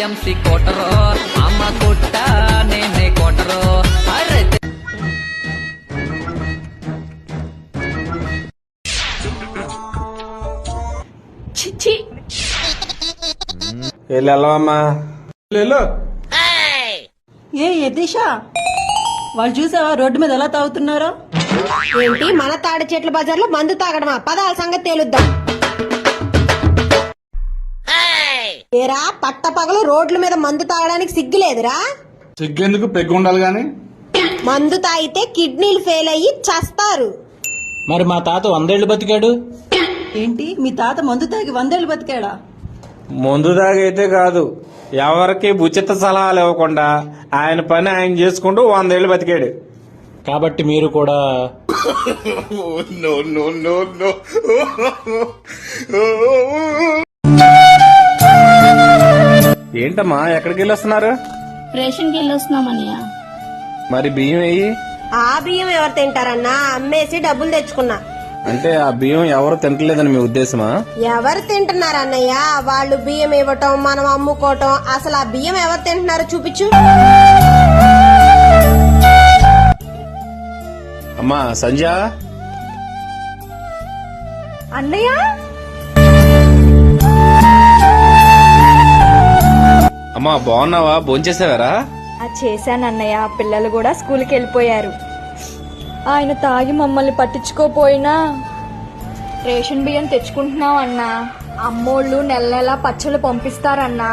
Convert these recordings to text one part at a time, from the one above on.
MC కోటరో అమ్మ కొట్ట నేనే కోటరో చిచ్చి వెళ్ళమ్మా ఏ యతీష వాళ్ళు చూసావా రోడ్డు మీద ఎలా తాగుతున్నారో? ఏంటి మన తాడి చెట్ల బజార్లో మందు తాగడమా? పదాల సంగతి తేలుద్దాం. ఏరా పట్ట పగలు రోడ్ల మీద మందు తాగడానికి సిగ్గులేదురా? సిగ్గెందుకు, పెగ్గు ఉండాలి గాని. మందు తాగితే కిడ్నీలు ఫెయిల్ అయ్యి చస్తారు. మరి మా తాత 100 ఏళ్ళు బతికాడు. ఏంటి మీ తాత మందు తాగి 100 ఏళ్ళు బతికాడా? మందు తాగైతే కాదు, ఎవరికి ఉచిత సలహాలు ఇవ్వకుండా ఆయన పని ఆయన చేసుకుంటూ 100 ఏళ్ళు బతికాడు. కాబట్టి మీరు కూడా ఏంటమ్మా ఎక్కడికి వెళ్ళి వస్తున్నారు? రేషన్ కి వెళ్ళొస్తున్నామన్నయ్య. మరి బియ్యం వెయ్యి. ఆ బియ్యం ఎవరు తింటారన్నా? అమ్మేసి డబ్బులు తెచ్చుకున్నా. అంటే ఆ బియ్యం ఎవరు తింటలేదని మీ ఉద్దేశమా? ఎవరు తింటున్నారన్నయ్య? వాళ్ళు బియ్యం ఇవ్వటం, మనం అమ్ముకోవటం. అసలు ఆ బియ్యం ఎవరు తింటున్నారో చూపించు. అమ్మా సంజ. అన్నయ్య అమ్మా బాగున్నావా? భోంచేసావారా? చేశానన్నయ్య. పిల్లలు కూడా స్కూల్కి వెళ్ళిపోయారు. ఆయన తాగి మమ్మల్ని పట్టించుకోపోయినా రేషన్ బియ్యం తెచ్చుకుంటున్నాం అన్నా. అమ్మోళ్ళు నెల నెలా పచ్చళ్ళు పంపిస్తారన్నా.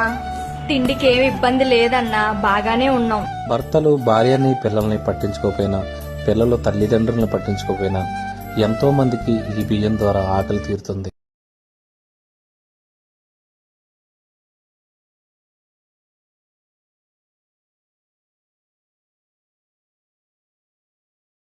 తిండికి ఏమి ఇబ్బంది లేదన్నా, బాగానే ఉన్నాం. భర్తలు భార్యని పిల్లల్ని పట్టించుకోపోయినా, పిల్లలు తల్లిదండ్రులను పట్టించుకోపోయినా ఎంతో మందికి ఈ బియ్యం ద్వారా ఆకలి తీరుతుంది.